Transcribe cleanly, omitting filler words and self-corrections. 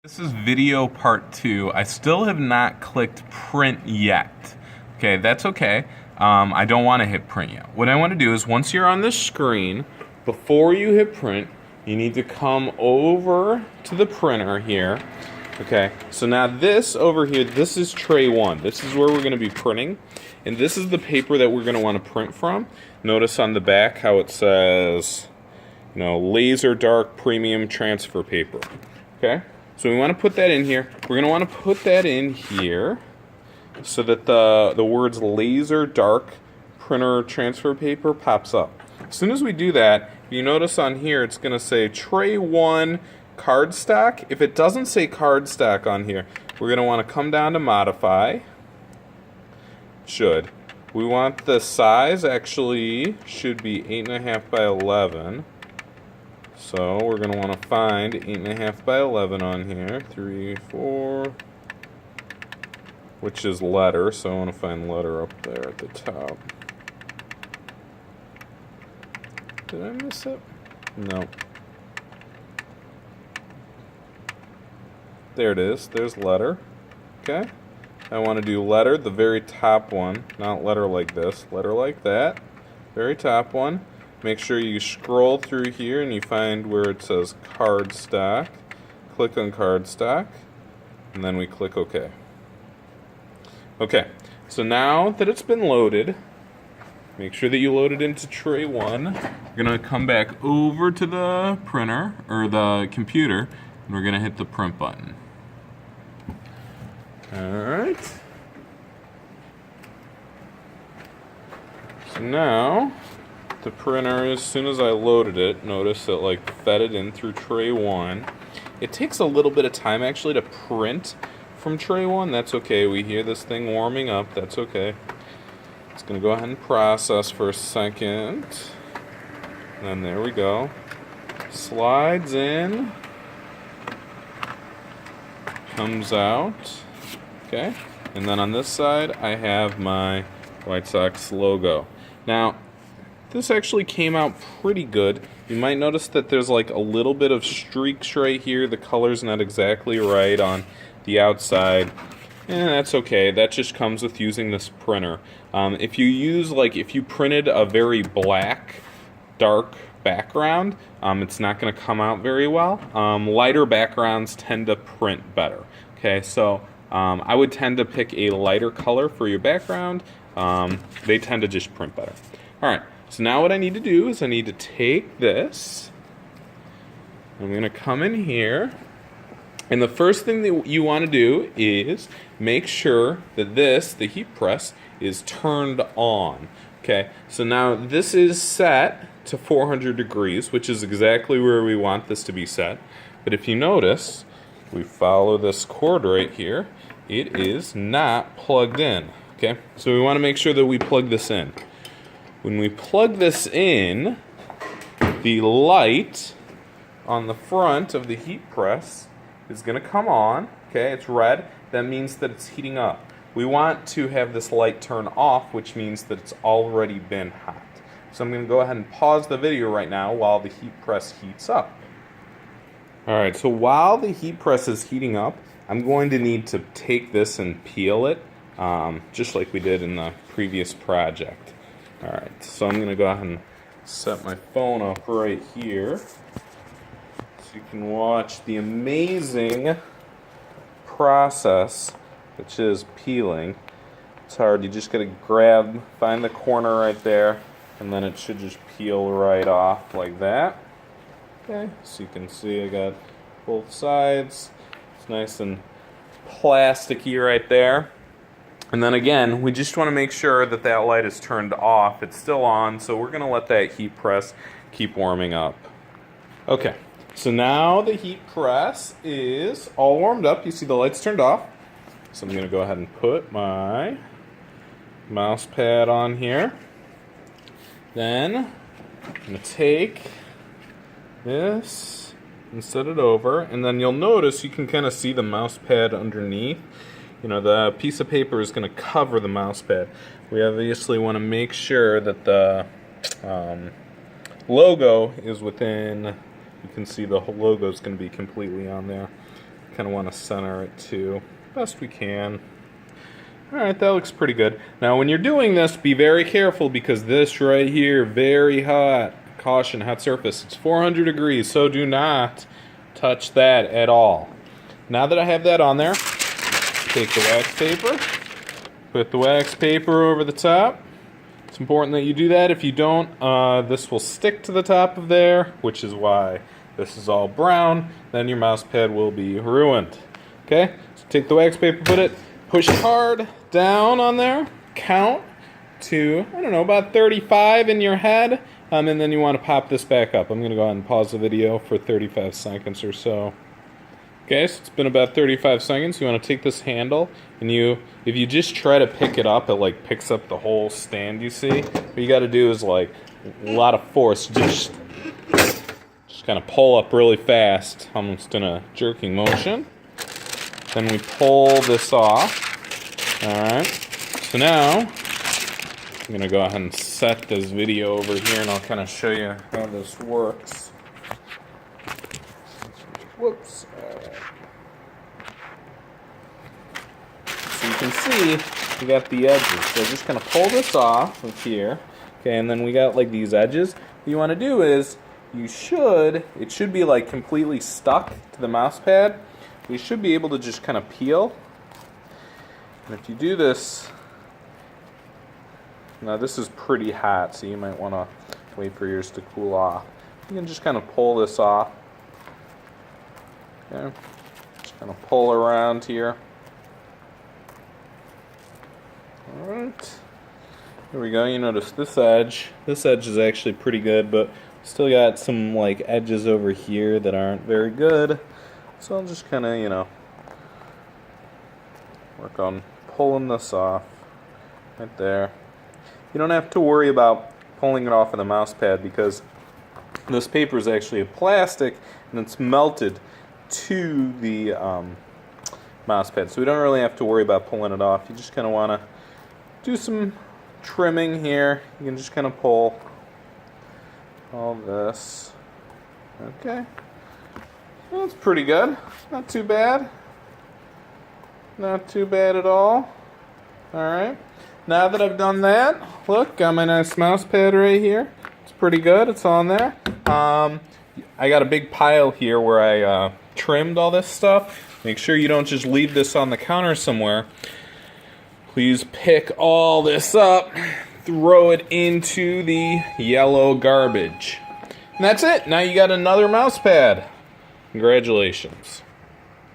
This is video part 2. I still have not clicked print yet. Okay, that's okay. I don't want to hit print yet. What I want to do is once you're on the screen, before you hit print, you need to come over to the printer here. Okay, so now this over here, this is tray 1. This is where we're going to be printing. And this is the paper that we're going to want to print from. Notice on the back how it says, laser dark premium transfer paper. Okay? So we want to put that in here. We're going to want to put that in here so that the words laser dark printer transfer paper pops up. As soon as we do that, you notice on here it's going to say tray 1 cardstock. If it doesn't say cardstock on here, we're going to want to come down to modify. We want the size actually should be 8.5 by 11. So we're going to want to find 8.5 by 11 on here. 3, 4, which is letter. So I want to find letter up there at the top. Did I miss it? No. There it is. There's letter. Okay. I want to do letter, the very top one. Not letter like this. Letter like that. Very top one. Make sure you scroll through here and you find where it says cardstock. Click on cardstock, and then we click OK. Okay, so now that it's been loaded, make sure that you load it into tray 1. We're going to come back over to the printer, or the computer, and we're going to hit the print button. Alright. So now, the printer, as soon as I loaded it, notice it fed it in through tray 1. It takes a little bit of time actually to print from tray 1. That's okay. We hear this thing warming up. That's okay. It's going to go ahead and process for a second. And there we go. Slides in. Comes out. Okay. And then on this side, I have my White Sox logo. Now, this actually came out pretty good. You might notice that there's a little bit of streaks right here. The color's not exactly right on the outside. And that's okay. That just comes with using this printer. If you printed a very black, dark background, it's not going to come out very well. Lighter backgrounds tend to print better. Okay, so I would tend to pick a lighter color for your background. They tend to just print better. All right. So now what I need to do is I need to take this, I'm going to come in here, and the first thing that you want to do is make sure that the heat press, is turned on. Okay, so now this is set to 400 degrees, which is exactly where we want this to be set. But if you notice, we follow this cord right here, it is not plugged in. Okay, so we want to make sure that we plug this in. When we plug this in, the light on the front of the heat press is going to come on. Okay, it's red. That means that it's heating up. We want to have this light turn off, which means that it's already been hot. So I'm going to go ahead and pause the video right now while the heat press heats up. Alright, so while the heat press is heating up, I'm going to need to take this and peel it, just like we did in the previous project. Alright, so I'm going to go ahead and set my phone up right here so you can watch the amazing process, which is peeling. It's hard, you just got to find the corner right there, and then it should just peel right off like that. Okay, so you can see I got both sides. It's nice and plasticky right there. And then again, we just want to make sure that that light is turned off. It's still on, so we're going to let that heat press keep warming up. Okay, so now the heat press is all warmed up. You see the light's turned off. So I'm going to go ahead and put my mouse pad on here. Then I'm going to take this and set it over. And then you'll notice you can kind of see the mouse pad underneath. The piece of paper is going to cover the mouse pad. We obviously want to make sure that the logo is within, you can see the whole logo is going to be completely on there. kind of want to center it too, best we can. Alright, that looks pretty good. Now when you're doing this, be very careful because this right here, very hot. Caution, hot surface. It's 400 degrees, so do not touch that at all. Now that I have that on there, take the wax paper, put the wax paper over the top. It's important that you do that. If you don't, this will stick to the top of there, which is why this is all brown. Then your mouse pad will be ruined. Okay, so take the wax paper, put it, push hard down on there, count to, I don't know, about 35 in your head, and then you want to pop this back up. I'm going to go ahead and pause the video for 35 seconds or so. Okay, so it's been about 35 seconds. You want to take this handle, and if you just try to pick it up, it like picks up the whole stand, you see? What you got to do is like a lot of force, just kind of pull up really fast, almost in a jerking motion. Then we pull this off. Alright, so now I'm going to go ahead and set this video over here and I'll kind of show you how this works. Whoops. Alright. So you can see we got the edges. So just kind of pull this off of here. Okay, and then we got like these edges. What you want to do is it should be like completely stuck to the mouse pad. You should be able to just kind of peel. And if you do this, now this is pretty hot, so you might want to wait for yours to cool off. You can just kind of pull this off. Okay, just kind of pull around here. Alright, here we go. You notice this edge is actually pretty good, but still got some like edges over here that aren't very good. So I'll just kind of, work on pulling this off right there. You don't have to worry about pulling it off of the mouse pad because this paper is actually a plastic and it's melted to the mouse pad. So we don't really have to worry about pulling it off. You just kind of want to do some trimming here. You can just kind of pull all this. Okay. Well, that's pretty good. Not too bad. Not too bad at all. Alright. Now that I've done that, look, got my nice mouse pad right here. It's pretty good. It's on there. I got a big pile here where I trimmed all this stuff. Make sure you don't just leave this on the counter somewhere. Please pick all this up, throw it into the yellow garbage. And that's it. Now you got another mouse pad. Congratulations.